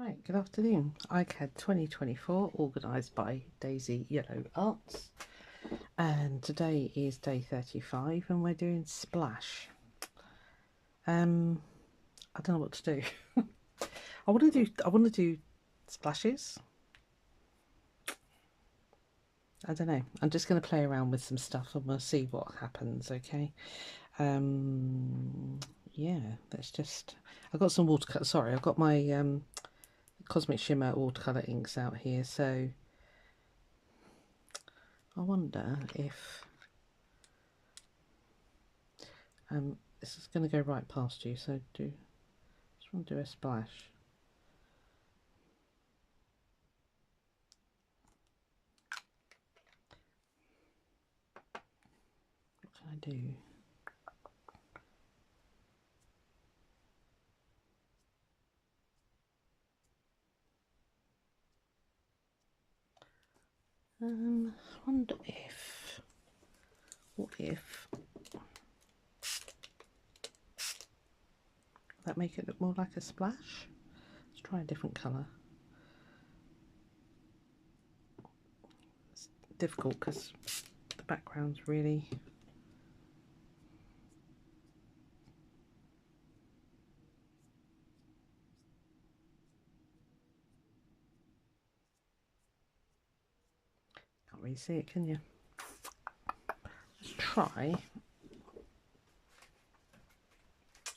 Right, good afternoon. ICAD 2024, organised by Daisy Yellow Arts. And today is day 35 and we're doing splash. I don't know what to do. I want to do splashes. I don't know. I'm just going to play around with some stuff and we'll see what happens, okay? Yeah, let's just... I've got some watercolour. Sorry, I've got my Cosmic Shimmer watercolour inks out here, so I wonder if this is going to go right past you, so just want to do a splash. What can I do? I wonder if, what if that make it look more like a splash? Let's try a different colour. It's difficult because the background's really... Can't really see it, can you? Let's try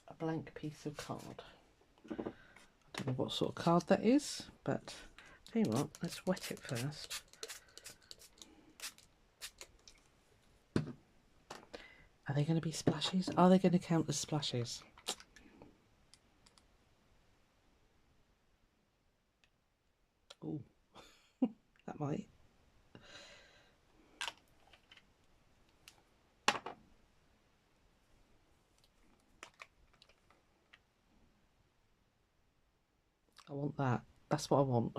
a blank piece of card. I don't know what sort of card that is, but tell you what, let's wet it first. Are they going to be splashes? Are they going to count as splashes? Oh, that might. I want that. That's what I want.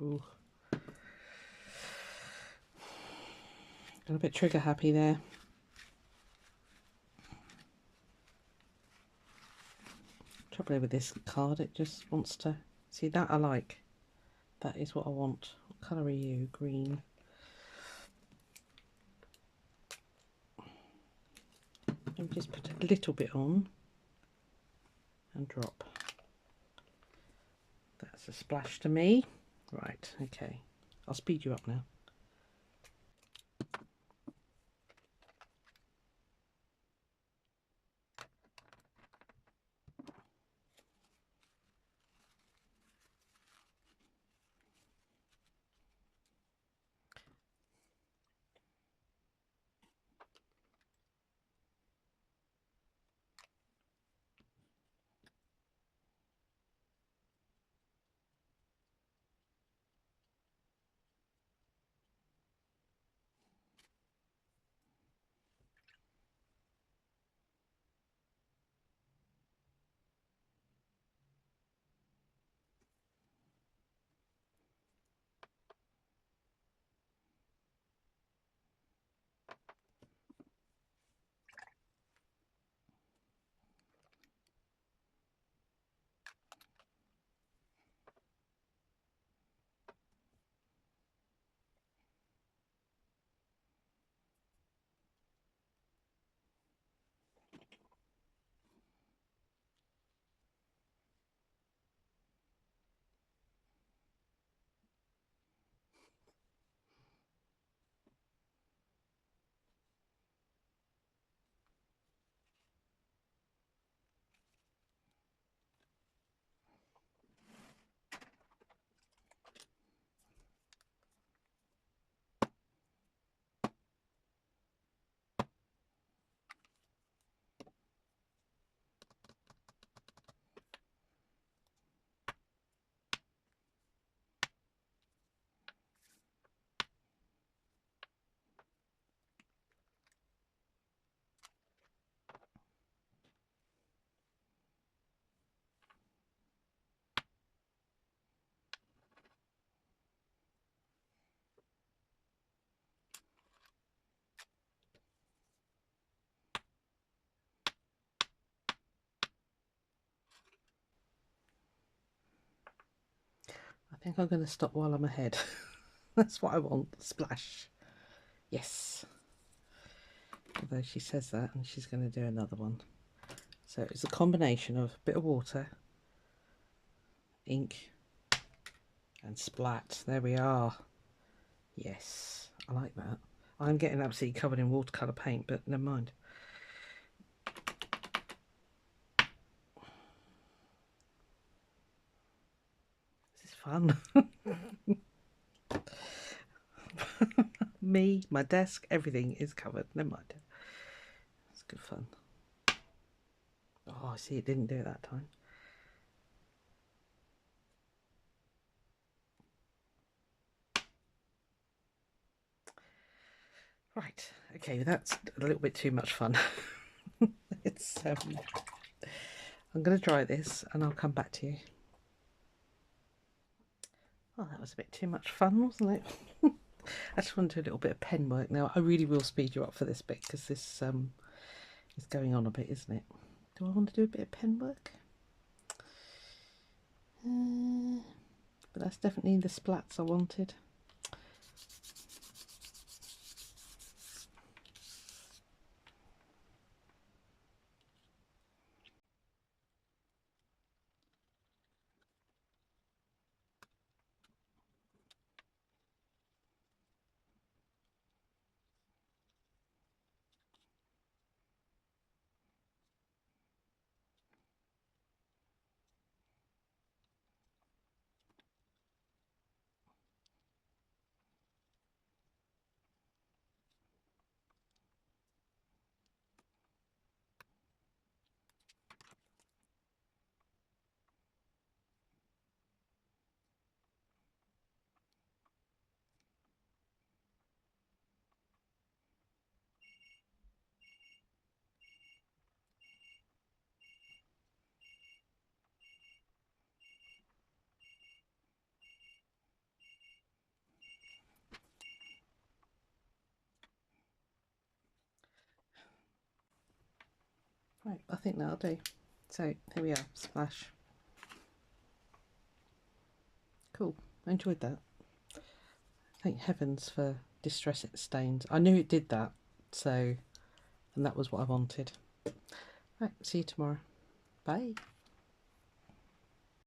Ooh. Got a bit trigger happy there. Trouble with this card, it just wants to... See, that I like. That is what I want. What colour are you? Green. Let me just put a little bit on and drop. That's a splash to me. Right, okay. I'll speed you up now. think I'm going to stop while I'm ahead. That's what I want. Splash. Yes. Although she says that and she's going to do another one. So it's a combination of a bit of water, ink and splat. There we are. Yes, I like that. I'm getting absolutely covered in watercolour paint, but never mind. This is fun. Me, my desk, everything is covered. Never mind. It's good fun. Oh, I see, it didn't do it that time. Right, okay, that's a little bit too much fun. It's I'm going to dry this and I'll come back to you. Oh, that was a bit too much fun, wasn't it? I just want to do a little bit of pen work now. I really will speed you up for this bit because this is going on a bit, isn't it? Do I want to do a bit of pen work? But that's definitely the splats I wanted. Right, I think that'll do. So here we are, splash. Cool, I enjoyed that. Thank heavens for Distress It stains. I knew it did that, so, and that was what I wanted. Right, see you tomorrow. Bye.